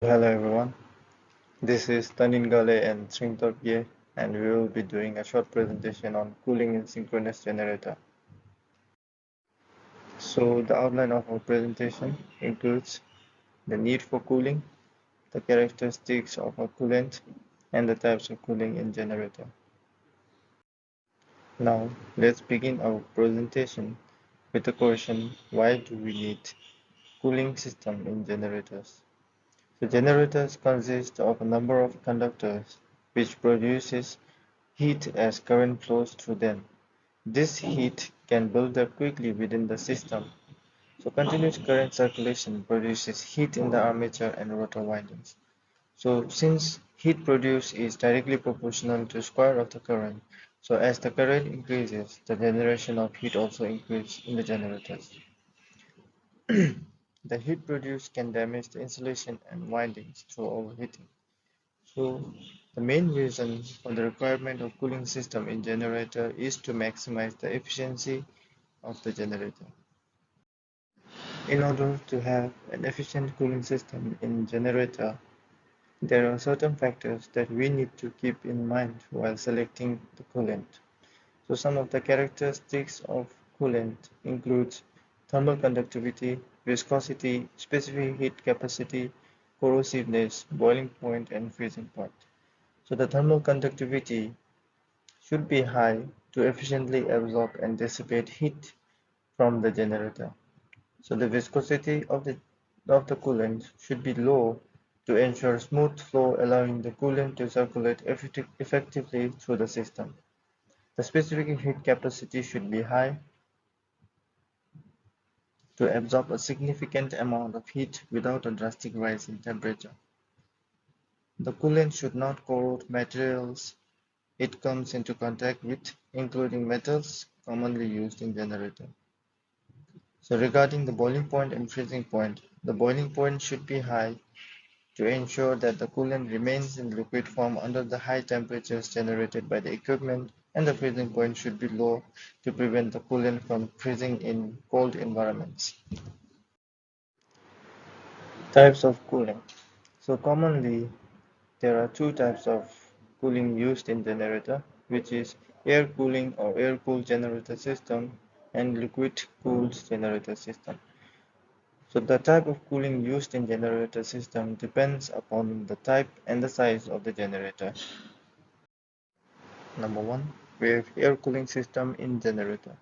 Hello everyone, this is Tanin Gale and Sringtokye, and we will be doing a short presentation on cooling in synchronous generator. So the outline of our presentation includes the need for cooling, the characteristics of a coolant, and the types of cooling in generator. Now let's begin our presentation with the question, why do we need cooling system in generators? The generators consist of a number of conductors which produces heat as current flows through them. This heat can build up quickly within the system, so continuous current circulation produces heat in the armature and rotor windings. So since heat produced is directly proportional to square of the current, so as the current increases, the generation of heat also increases in the generators. The heat produced can damage the insulation and windings through overheating. So the main reason for the requirement of cooling system in generator is to maximize the efficiency of the generator. In order to have an efficient cooling system in generator, there are certain factors that we need to keep in mind while selecting the coolant. So some of the characteristics of coolant includes thermal conductivity, viscosity, specific heat capacity, corrosiveness, boiling point, and freezing point. So the thermal conductivity should be high to efficiently absorb and dissipate heat from the generator. So the viscosity of the coolant should be low to ensure smooth flow, allowing the coolant to circulate effectively through the system. The specific heat capacity should be high to absorb a significant amount of heat without a drastic rise in temperature. The coolant should not corrode materials it comes into contact with, including metals commonly used in generator. So regarding the boiling point and freezing point, the boiling point should be high to ensure that the coolant remains in liquid form under the high temperatures generated by the equipment, and the freezing point should be low to prevent the coolant from freezing in cold environments. Types of cooling. So commonly there are two types of cooling used in generator, which is air cooling or air-cooled generator system and liquid-cooled generator system. So the type of cooling used in generator system depends upon the type and the size of the generator. Number one, we have air cooling system in generator.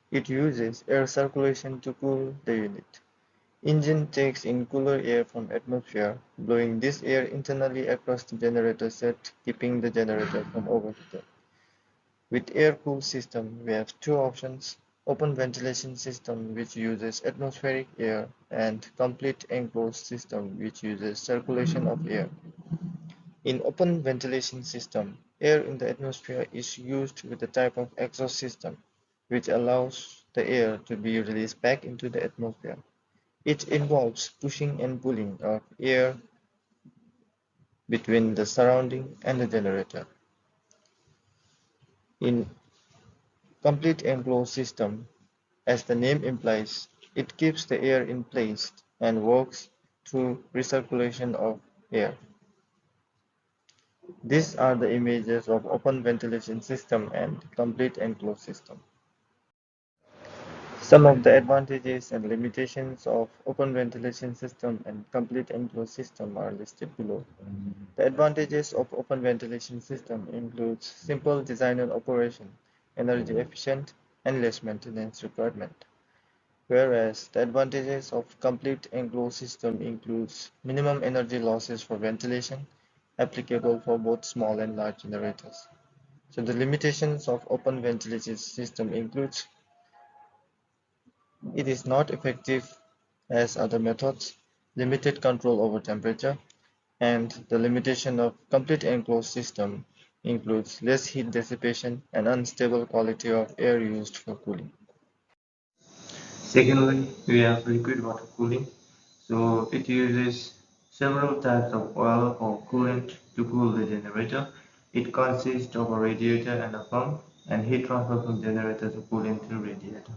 It uses air circulation to cool the unit. Engine takes in cooler air from atmosphere, blowing this air internally across the generator set, keeping the generator from overheating. With air-cooled system, we have two options: open ventilation system, which uses atmospheric air, and complete enclosed system, which uses circulation of air. In open ventilation system, air in the atmosphere is used with a type of exhaust system, which allows the air to be released back into the atmosphere. It involves pushing and pulling of air between the surrounding and the generator. In complete enclosed system, as the name implies, it keeps the air in place and works through recirculation of air. These are the images of open ventilation system and complete enclosed system. Some of the advantages and limitations of open ventilation system and complete enclosed system are listed below. The advantages of open ventilation system includes simple design and operation, energy efficient, and less maintenance requirement. Whereas the advantages of complete enclosed system includes minimum energy losses for ventilation, applicable for both small and large generators. So the limitations of open ventilation system includes it is not effective as other methods, limited control over temperature, and the limitation of complete enclosed system includes less heat dissipation and unstable quality of air used for cooling. Secondly, we have liquid water cooling. So it uses several types of oil or coolant to cool the generator. It consists of a radiator and a pump, and heat transfer from generator to coolant to radiator.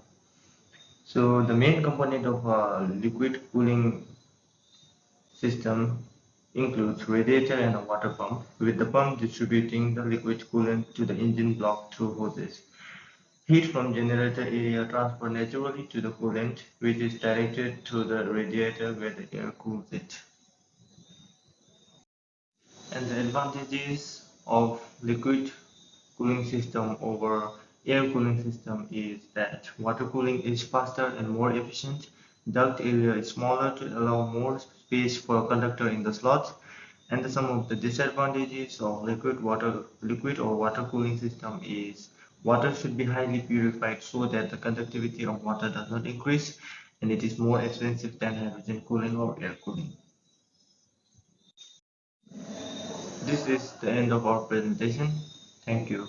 So the main component of a liquid cooling system includes radiator and a water pump, with the pump distributing the liquid coolant to the engine block through hoses. Heat from generator area transferred naturally to the coolant, which is directed to the radiator where the air cools it. And the advantages of liquid cooling system over air cooling system is that water cooling is faster and more efficient. Duct area is smaller to allow more space for a conductor in the slots. And some of the disadvantages of liquid or water cooling system is water should be highly purified so that the conductivity of water does not increase, and it is more expensive than hydrogen cooling or air cooling. This is the end of our presentation. Thank you.